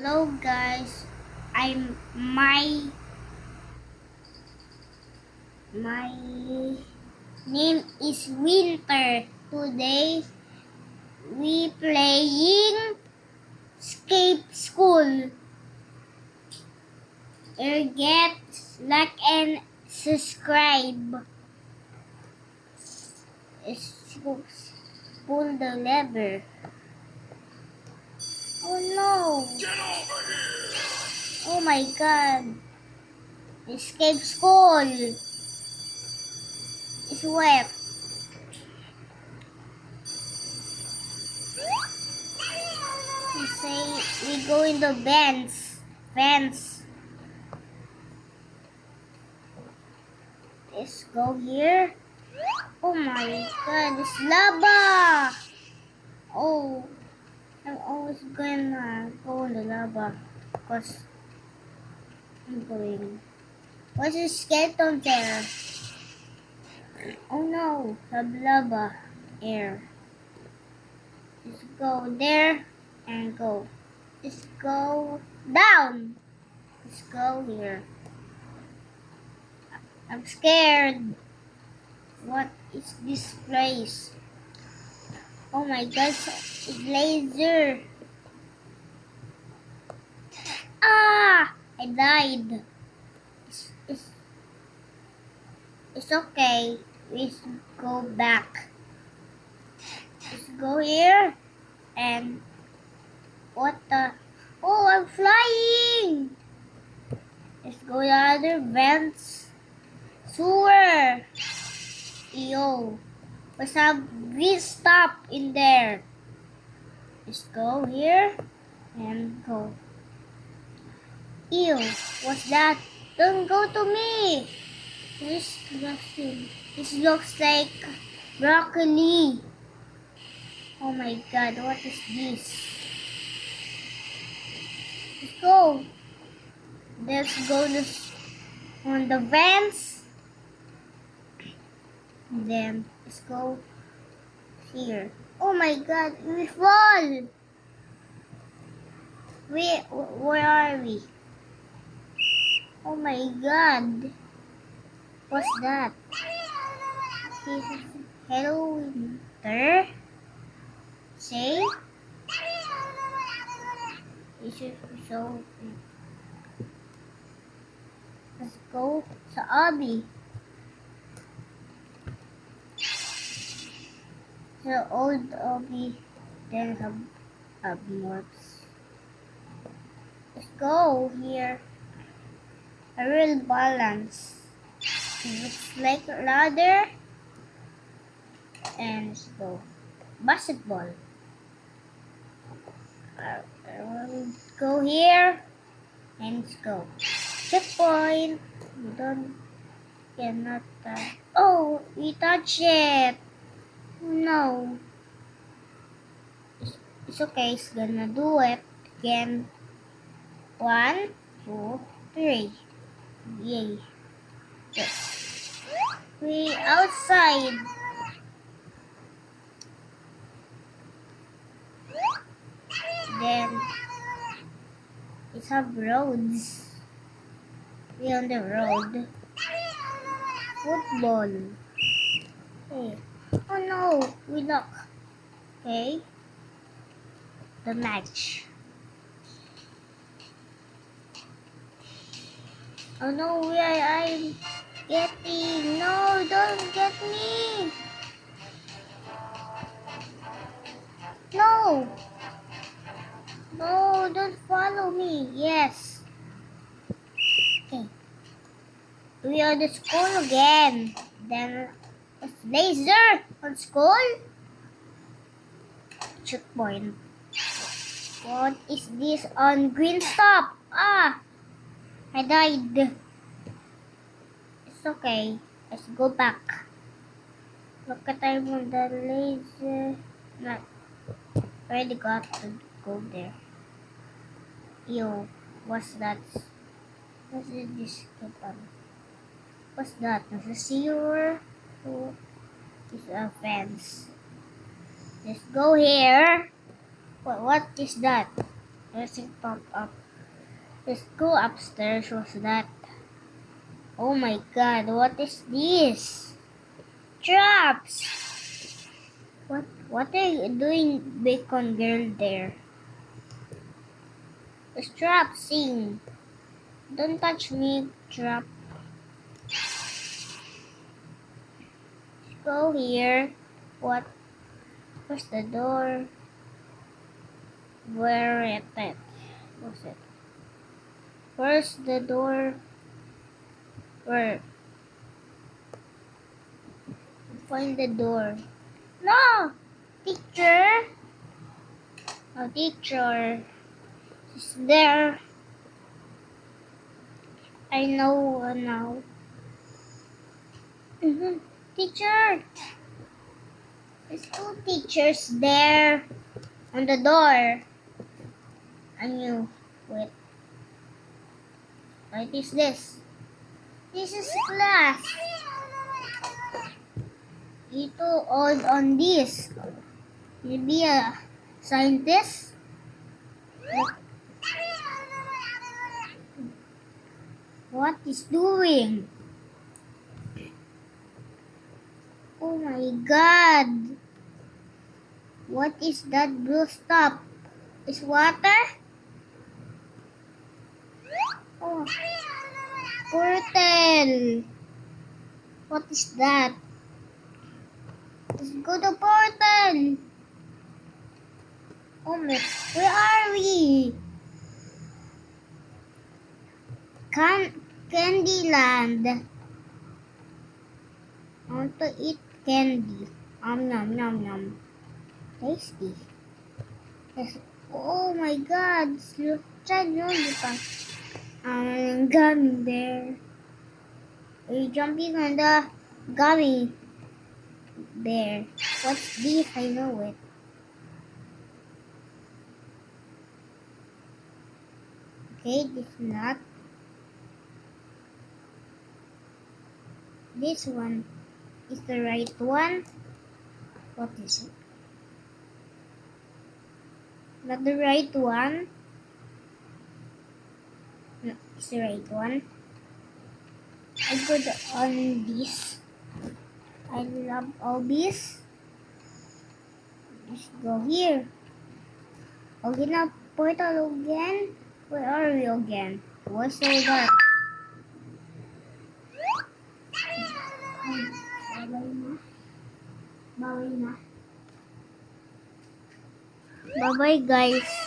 Hello guys, I'm my name is Winter. Today we playing Escape School. Get like and subscribe. Pull the lever. Oh no! Get over here! Oh my god! Escape School is wet. We say we go in the fence. Let's go here. Oh my god, it's lava! Oh, I'm always gonna go in the lava because I'm going. What's the skeleton there? Oh no, have lava air. Let's go there and go. Let's go down. Let's go here. I'm scared. What is this place? Oh my gosh, it's laser. Ah! I died. It's okay. Let's go back. Let's go here. And what the? Oh, I'm flying. Let's go to other vents. Sewer. Yo. What's up? Green stop in there. Let's go here and go. Ew, what's that? Don't go to me. This looks like broccoli. Oh my god, what is this? Let's go. Let's go on the vents. Then let's go here. Oh my god, we fall. Where are we? Oh my god. What's that? Hello, Winter. Say. So, let's go sa Abby. The old Abby then have morphs. Let's go here. A real balance. It looks like a ladder. And let's go. Basketball. We'll go here. And let's go. Checkpoint. We cannot touch. Oh, we touch it. No. It's okay. It's gonna do it again. 1, 2, 3. Yay. Yes. We outside. Then it's have roads. We on the road. Football. Hey. Oh no, we lock. Okay. The match. Oh no, where I'm getting. No, don't get me. No. No, don't follow me. Yes. Okay. We are the school again. Then it's laser on school. Checkpoint. What is this on green stop? Ah, I died. It's okay. Let's go back. Look at I'm on the laser. Not already got to go there. Yo, what's that? What's this? What's that? There's a sewer. Oh, it's a fence. Let's go here. What is that? Let's pop up. Let's go upstairs. What's that? Oh my god, what is this? Traps! What are you doing, bacon girl there? It's trap, sing. Don't touch me, trap. Go here. What? Where's the door? Where is it? What's it? Where's the door? Where? Find the door. No! Teacher! Oh, teacher. Is there? I know now. Teacher! There's two teachers there on the door. I knew. Wait. What is this? This is class. You too old on this. You be a scientist? What is doing? Oh my god. What is that blue stuff? Is water? Oh. Portal. What is that? Let's go to portal. Oh my, where are we? Candyland. I want to eat candy. Nom nom nom. Tasty. Yes. Oh my god. Try gummy bear. Are you jumping on the gummy bear? What's this? I know it. Okay, this is not. This one is the right one. What is it? Not the right one. No, it's the right one. I put on this. I love all this. Let's go here. Okay, now portal again. Where are we again? Why so dark? Bye bye guys.